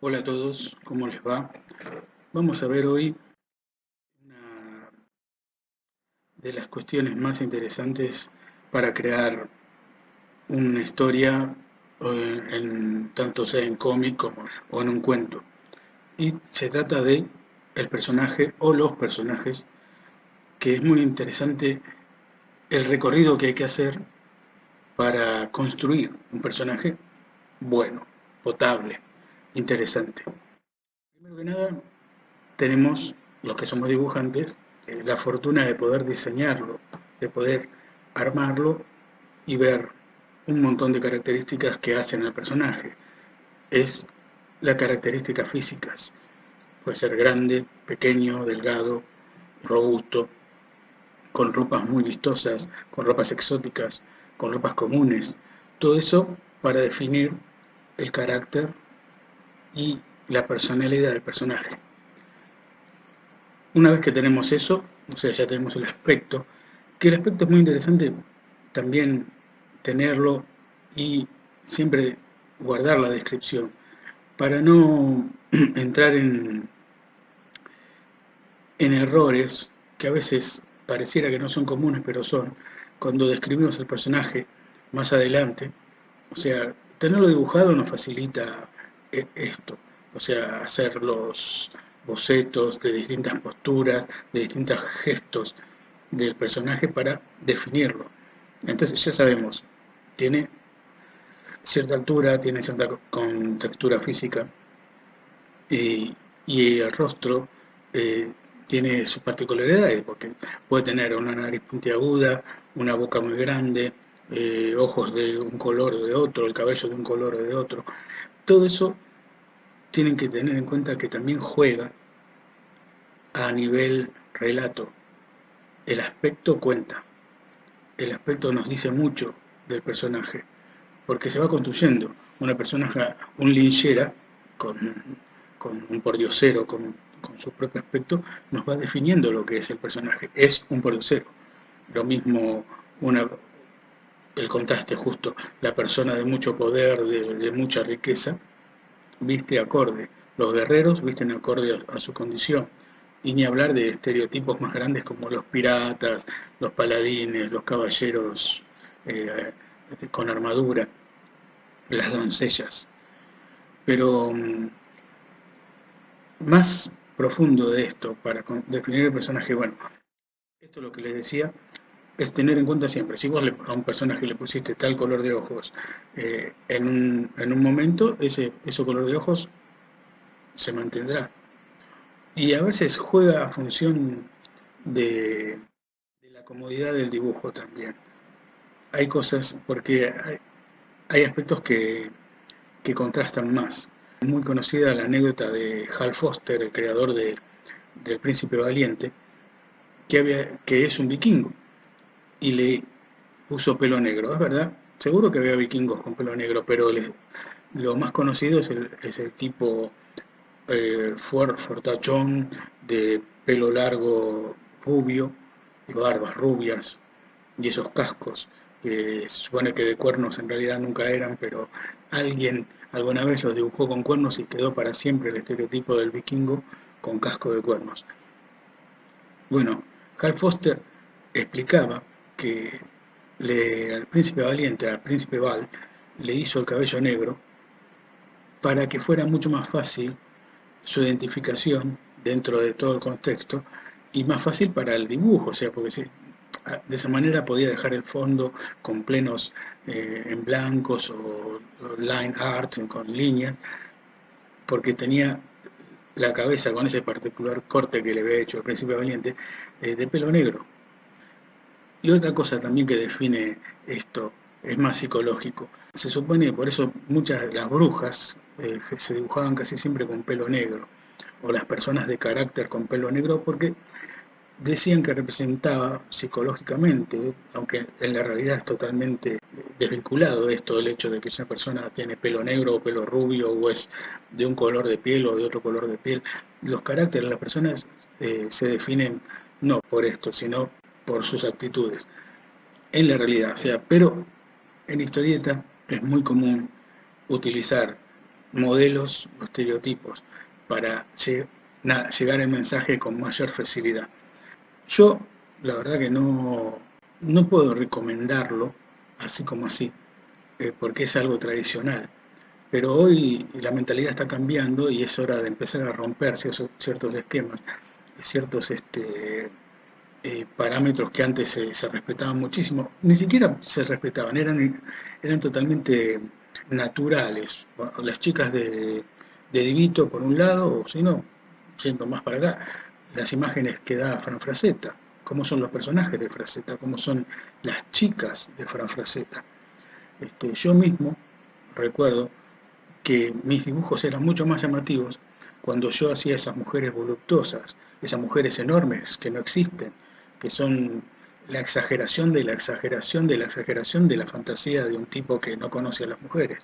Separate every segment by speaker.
Speaker 1: Hola a todos, ¿cómo les va? Vamos a ver hoy una de las cuestiones más interesantes para crear una historia, tanto sea en cómic o en un cuento. Y se trata de el personaje o los personajes, que es muy interesante el recorrido que hay que hacer para construir un personaje bueno, potable, interesante. Primero que nada, tenemos, los que somos dibujantes, la fortuna de poder diseñarlo, de poder armarlo y ver un montón de características que hacen al personaje. Es las características físicas. Puede ser grande, pequeño, delgado, robusto, con ropas muy vistosas, con ropas exóticas, con ropas comunes. Todo eso para definir el carácter y la personalidad del personaje. Una vez que tenemos eso, o sea, ya tenemos el aspecto, que el aspecto es muy interesante también tenerlo y siempre guardar la descripción, para no entrar en errores que a veces pareciera que no son comunes, pero son, cuando describimos el personaje más adelante. O sea, tenerlo dibujado nos facilita esto, o sea, hacer los bocetos de distintas posturas, de distintos gestos del personaje para definirlo. Entonces ya sabemos, tiene cierta altura, tiene cierta contextura física, y, y el rostro eh, tiene sus particularidades, porque puede tener una nariz puntiaguda, una boca muy grande, ojos de un color o de otro, el cabello de un color o de otro. Todo eso tienen que tener en cuenta que también juega a nivel relato. El aspecto cuenta, el aspecto nos dice mucho del personaje, porque se va construyendo. Una persona, un linchera, con, con un pordiosero, con su propio aspecto, nos va definiendo lo que es el personaje. Es un pordiosero. Lo mismo una, el contraste justo, la persona de mucho poder, de mucha riqueza, viste acorde. Los guerreros visten acorde a su condición. Y ni hablar de estereotipos más grandes como los piratas, los paladines, los caballeros con armadura, las doncellas. Pero más profundo de esto, para definir el personaje, bueno, esto es lo que les decía, es tener en cuenta siempre, si vos a un personaje le pusiste tal color de ojos en un momento, ese color de ojos se mantendrá. Y a veces juega a función de la comodidad del dibujo también. Hay cosas, porque hay aspectos que contrastan más. Es muy conocida la anécdota de Hal Foster, el creador del Príncipe Valiente, que es un vikingo y le puso pelo negro, ¿es verdad? Seguro que había vikingos con pelo negro, pero lo más conocido es el tipo fortachón, de pelo largo rubio, y barbas rubias, y esos cascos, que se supone que de cuernos en realidad nunca eran, pero alguien alguna vez los dibujó con cuernos y quedó para siempre el estereotipo del vikingo con casco de cuernos. Bueno, Hal Foster explicaba que al príncipe valiente, al príncipe Val, le hizo el cabello negro para que fuera mucho más fácil su identificación dentro de todo el contexto y más fácil para el dibujo, o sea, porque de esa manera podía dejar el fondo con plenos en blancos o line art, con líneas, porque tenía la cabeza con ese particular corte que le había hecho el príncipe valiente de pelo negro. Y otra cosa también que define esto es más psicológico. Se supone que por eso muchas de las brujas se dibujaban casi siempre con pelo negro, o las personas de carácter con pelo negro, porque decían que representaba psicológicamente, aunque en la realidad es totalmente desvinculado esto, el hecho de que esa persona tiene pelo negro o pelo rubio o es de un color de piel o de otro color de piel. Los caracteres de las personas se definen no por esto, sino por sus actitudes, en la realidad. O sea, pero en historieta es muy común utilizar modelos o estereotipos para llegar al mensaje con mayor facilidad. Yo, la verdad que no puedo recomendarlo así como así, porque es algo tradicional. Pero hoy la mentalidad está cambiando y es hora de empezar a romper ciertos esquemas, ciertos parámetros que antes se respetaban muchísimo. Ni siquiera se respetaban, eran totalmente naturales. Bueno, las chicas de Divito por un lado, o si no, siendo más para acá, las imágenes que da Fran Frazetta, cómo son los personajes de Frazetta, cómo son las chicas de Fran Frazetta. Yo mismo recuerdo que mis dibujos eran mucho más llamativos cuando yo hacía esas mujeres voluptuosas, esas mujeres enormes que no existen, que son la exageración de la exageración de la exageración de la fantasía de un tipo que no conoce a las mujeres.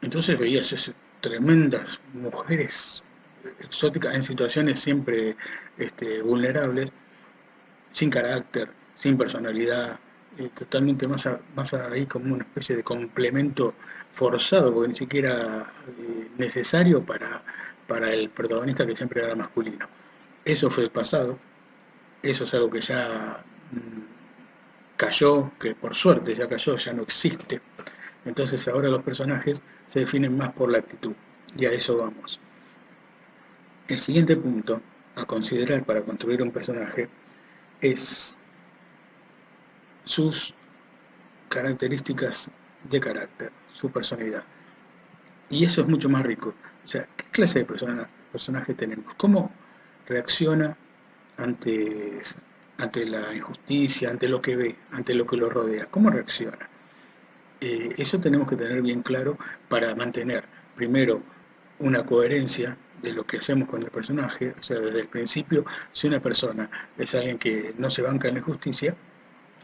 Speaker 1: Entonces veías esas tremendas mujeres exóticas en situaciones siempre vulnerables, sin carácter, sin personalidad, totalmente más ahí como una especie de complemento forzado, porque ni siquiera necesario para el protagonista que siempre era masculino. Eso fue el pasado, eso es algo que ya cayó, que por suerte ya cayó, ya no existe. Entonces ahora los personajes se definen más por la actitud, y a eso vamos. El siguiente punto a considerar para construir un personaje es sus características de carácter, su personalidad. Y eso es mucho más rico. O sea, ¿qué clase de personaje tenemos? ¿Cómo reacciona ante, ante la injusticia, ante lo que ve, ante lo que lo rodea? ¿Cómo reacciona? Eso tenemos que tener bien claro para mantener, primero, una coherencia de lo que hacemos con el personaje. O sea, desde el principio, si una persona es alguien que no se banca en la injusticia,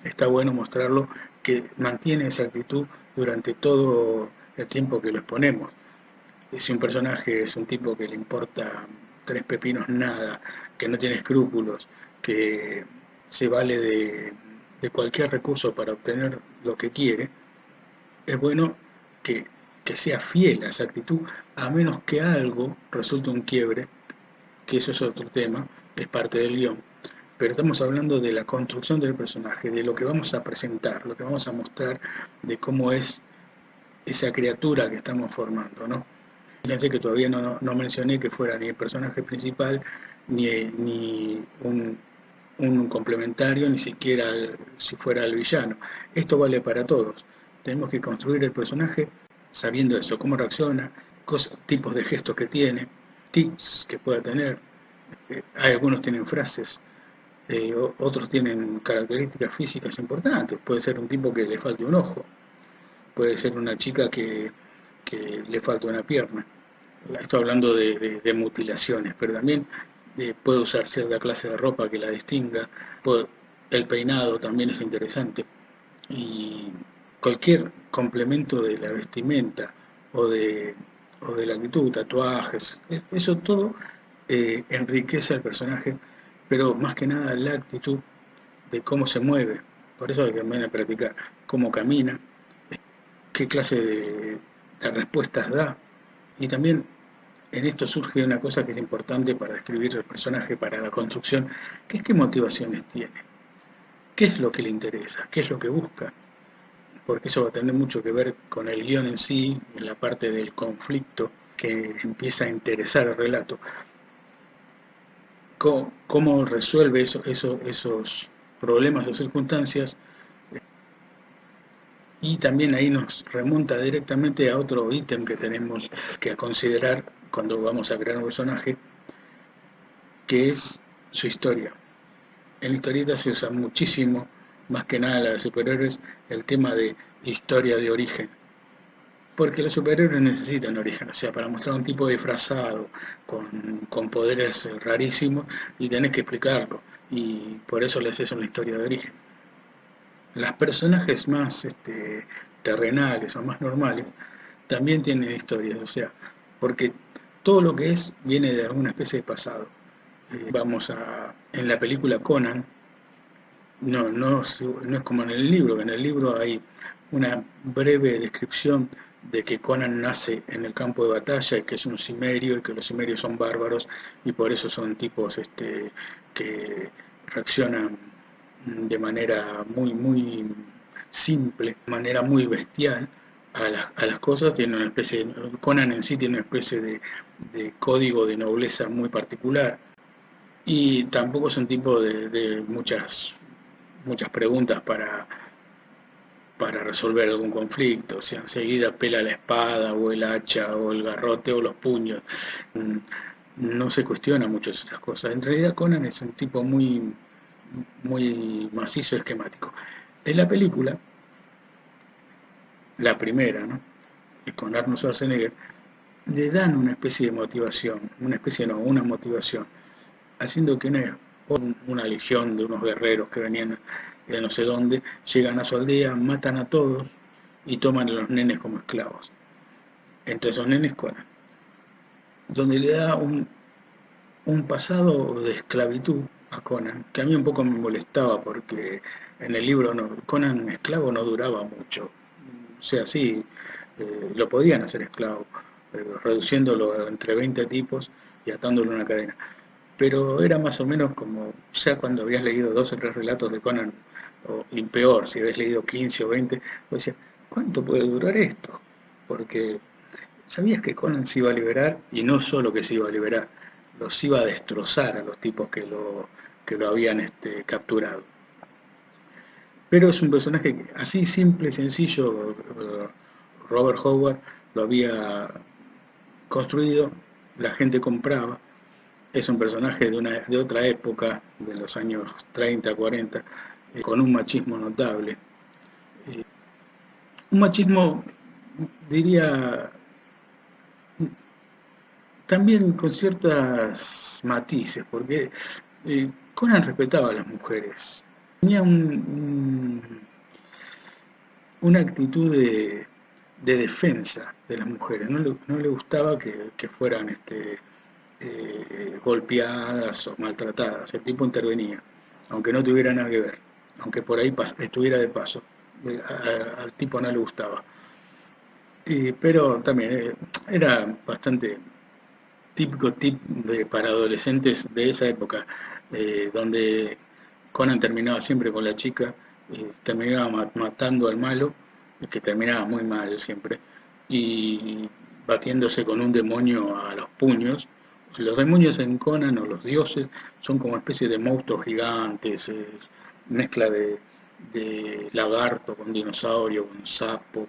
Speaker 1: está bueno mostrarlo que mantiene esa actitud durante todo el tiempo que lo exponemos. Si un personaje es un tipo que le importa tres pepinos nada, que no tiene escrúpulos, que se vale de cualquier recurso para obtener lo que quiere, es bueno que, que sea fiel a esa actitud, a menos que algo resulte un quiebre, que eso es otro tema, es parte del guión. Pero estamos hablando de la construcción del personaje, de lo que vamos a presentar, lo que vamos a mostrar, de cómo es esa criatura que estamos formando, ¿no? Fíjense que todavía no mencioné que fuera ni el personaje principal, ni un complementario, ni siquiera si fuera el villano. Esto vale para todos. Tenemos que construir el personaje sabiendo eso, cómo reacciona, tipos de gestos que tiene, tips que pueda tener. Hay algunos tienen frases, otros tienen características físicas importantes. Puede ser un tipo que le falte un ojo, puede ser una chica que le falta una pierna. Estoy hablando de mutilaciones, pero también puede usar cierta clase de ropa que la distinga. El peinado también es interesante. Y cualquier complemento de la vestimenta o de, o de la actitud, tatuajes, eso todo enriquece al personaje, pero más que nada la actitud de cómo se mueve. Por eso hay que también practicar cómo camina, qué clase de respuestas da. Y también en esto surge una cosa que es importante para describir el personaje, para la construcción, que es qué motivaciones tiene, qué es lo que le interesa, qué es lo que busca, porque eso va a tener mucho que ver con el guión en sí, en la parte del conflicto que empieza a interesar el relato. Cómo resuelve esos problemas o circunstancias, y también ahí nos remonta directamente a otro ítem que tenemos que considerar cuando vamos a crear un personaje, que es su historia. En la historieta se usa muchísimo, más que nada la de superhéroes, el tema de historia de origen. Porque los superhéroes necesitan origen, o sea, para mostrar un tipo disfrazado, con poderes rarísimos, y tenés que explicarlo. Y por eso les es una historia de origen. Los personajes más terrenales o más normales también tienen historias, o sea, porque todo lo que es viene de alguna especie de pasado. En la película Conan, no es como en el libro, en el libro hay una breve descripción de que Conan nace en el campo de batalla y que es un cimerio y que los cimerios son bárbaros y por eso son tipos que reaccionan de manera muy simple, de manera muy bestial a las cosas. Tiene una especie Conan en sí tiene una especie de código de nobleza muy particular y tampoco es un tipo de muchas preguntas para resolver algún conflicto, o sea, enseguida pela la espada o el hacha o el garrote o los puños. Mm, No se cuestiona mucho esas cosas. En realidad Conan es un tipo muy macizo y esquemático. En la película, la primera, ¿no? Y con Arnold Schwarzenegger, le dan una especie de motivación, una especie no, una motivación, haciendo que una legión de unos guerreros que venían de no sé dónde, llegan a su aldea, matan a todos y toman a los nenes como esclavos. Entre esos nenes Conan, donde le da un pasado de esclavitud a Conan, que a mí un poco me molestaba porque en el libro Conan esclavo no duraba mucho. O sea, sí, lo podían hacer esclavo, reduciéndolo entre 20 tipos y atándolo a una cadena. Pero era más o menos como, ya cuando habías leído 2 o 3 relatos de Conan, y peor, si habías leído 15 o 20, vos decías, ¿cuánto puede durar esto? Porque sabías que Conan se iba a liberar, y no solo que se iba a liberar, los iba a destrozar a los tipos que lo habían capturado. Pero es un personaje que, así simple, sencillo, Robert Howard lo había construido, la gente compraba. Es un personaje de otra época, de los años 30, 40, con un machismo notable. Eh, un machismo, diría, también con ciertas matices, porque Conan respetaba a las mujeres. Tenía una actitud de defensa de las mujeres. No le gustaba que fueran golpeadas o maltratadas. El tipo intervenía, aunque no tuviera nada que ver, aunque por ahí estuviera de paso. Al tipo no le gustaba. Pero también era bastante típico para adolescentes de esa época, donde Conan terminaba siempre con la chica, terminaba matando al malo, que terminaba muy mal siempre, y batiéndose con un demonio a los puños. Los demonios en Conan o los dioses son como especie de monstruos gigantes, mezcla de lagarto con dinosaurio, con sapo,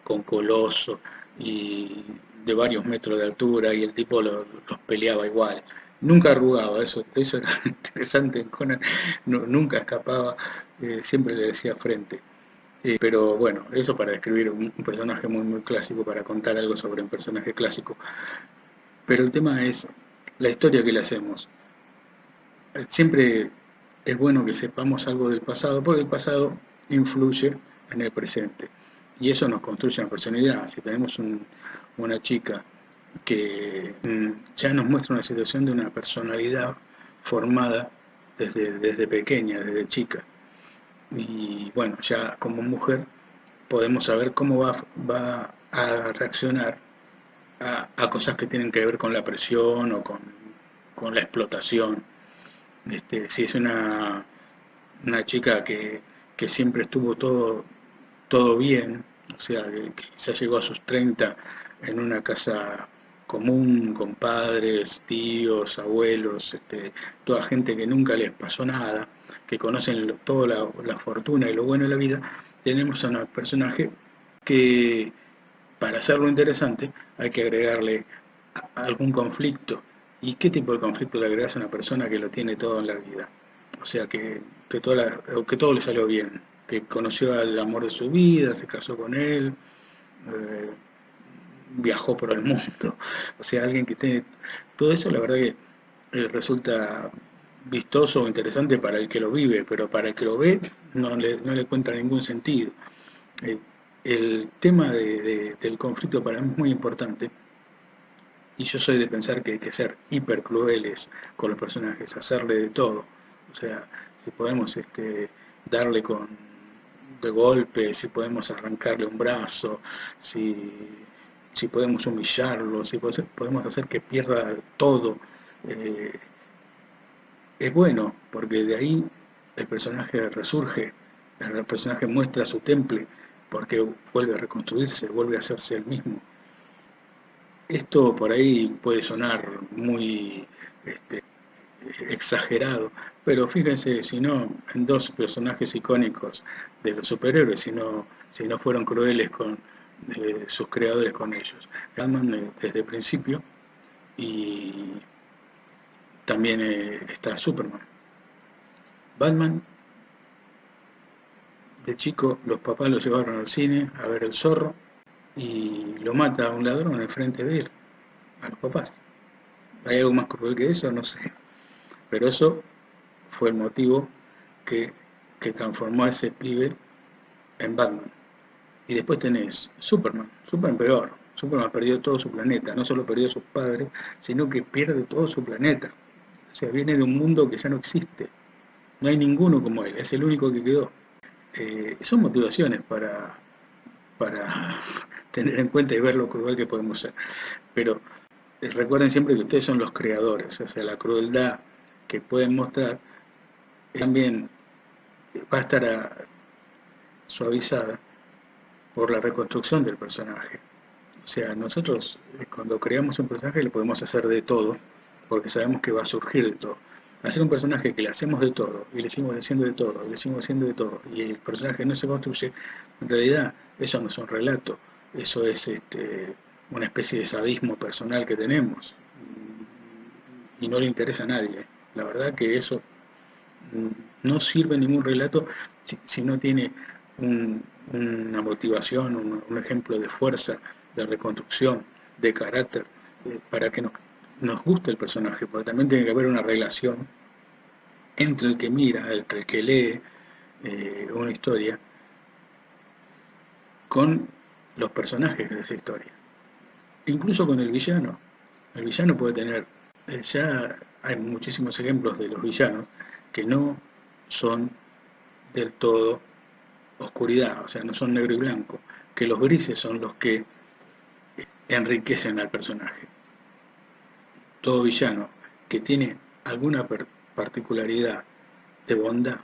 Speaker 1: con coloso, y de varios metros de altura, y el tipo los peleaba igual. Nunca arrugaba, eso era interesante en Conan, nunca escapaba, siempre le decía frente. Pero bueno, eso para describir un personaje muy clásico, para contar algo sobre un personaje clásico. Pero el tema es la historia que le hacemos. Siempre es bueno que sepamos algo del pasado, porque el pasado influye en el presente. Y eso nos construye una personalidad. Si tenemos una chica que ya nos muestra una situación de una personalidad formada desde pequeña, desde chica. Y bueno, ya como mujer podemos saber cómo va a reaccionar a cosas que tienen que ver con la presión o con la explotación. Si es una chica que siempre estuvo todo bien, o sea, que quizá llegó a sus 30 en una casa común, con padres, tíos, abuelos, toda gente que nunca les pasó nada, que conocen toda la fortuna y lo bueno de la vida. Tenemos a un personaje que, para hacerlo interesante, hay que agregarle algún conflicto. ¿Y qué tipo de conflicto le agregas a una persona que lo tiene todo en la vida? O sea, que todo le salió bien, que conoció al amor de su vida, se casó con él, eh, viajó por el mundo. O sea, alguien que tiene todo eso, la verdad que resulta vistoso o interesante para el que lo vive, pero para el que lo ve no le cuenta ningún sentido. Eh, el tema del conflicto para mí es muy importante, y yo soy de pensar que hay que ser hiper crueles con los personajes, hacerle de todo. O sea, si podemos darle de golpe, si podemos arrancarle un brazo, si podemos humillarlo, si podemos hacer que pierda todo. Eh, es bueno, porque de ahí el personaje resurge, el personaje muestra su temple, porque vuelve a reconstruirse, vuelve a hacerse el mismo. Esto por ahí puede sonar muy exagerado, pero fíjense, si no, en dos personajes icónicos de los superhéroes, si no fueron crueles con sus creadores con ellos. Batman desde el principio, y también está Superman. Batman, de chico, los papás lo llevaron al cine a ver El Zorro y lo mata a un ladrón enfrente de él, a los papás. ¿Hay algo más cruel que eso? No sé. Pero eso fue el motivo que, que transformó a ese pibe en Batman. Y después tenés Superman, Superman peor. Superman perdió todo su planeta, no solo perdió a sus padres, sino que pierde todo su planeta. O sea, viene de un mundo que ya no existe. No hay ninguno como él, es el único que quedó. Son motivaciones para tener en cuenta y ver lo cruel que podemos ser. Pero recuerden siempre que ustedes son los creadores, o sea, la crueldad que pueden mostrar también va a estar suavizada por la reconstrucción del personaje. O sea, nosotros cuando creamos un personaje le podemos hacer de todo, porque sabemos que va a surgir de todo. Hacer un personaje que le hacemos de todo, y le seguimos haciendo de todo, y le seguimos haciendo de todo, y el personaje no se construye, en realidad eso no es un relato, eso es una especie de sadismo personal que tenemos, y no le interesa a nadie. La verdad que eso no sirve ningún relato si no tiene una motivación, un ejemplo de fuerza, de reconstrucción, de carácter, para que nos guste el personaje, porque también tiene que haber una relación entre el que mira, entre el que lee una historia, con los personajes de esa historia, incluso con el villano. El villano puede tener, ya hay muchísimos ejemplos de los villanos que no son del todo oscuridad, o sea, no son negro y blanco, que los grises son los que enriquecen al personaje. Todo villano que tiene alguna particularidad de bondad.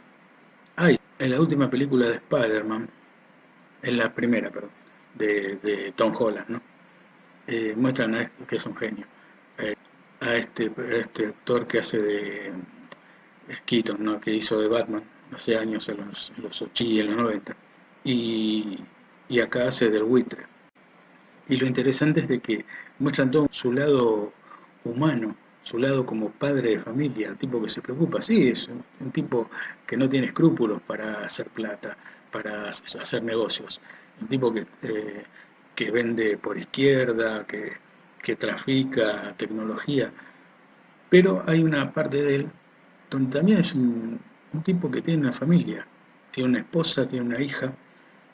Speaker 1: Hay en la última película de Spider-Man, en la primera, perdón, de Tom Holland, ¿no? Muestran a este que es un genio, a este actor que hace de Keaton, ¿no? Que hizo de Batman hace años, en los 80 y en los 90, y, y acá hace del buitre. Y lo interesante es de que muestran todo su lado humano, su lado como padre de familia, el tipo que se preocupa. Sí, es un tipo que no tiene escrúpulos para hacer plata, para hacer negocios. Un tipo que vende por izquierda, que trafica tecnología. Pero hay una parte de él donde también es un tipo que tiene una familia, tiene una esposa, tiene una hija,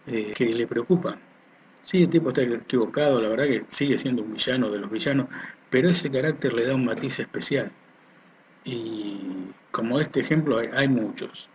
Speaker 1: que le preocupan. Sí, el tipo está equivocado, la verdad que sigue siendo un villano de los villanos, pero ese carácter le da un matiz especial. Y como este ejemplo hay muchos.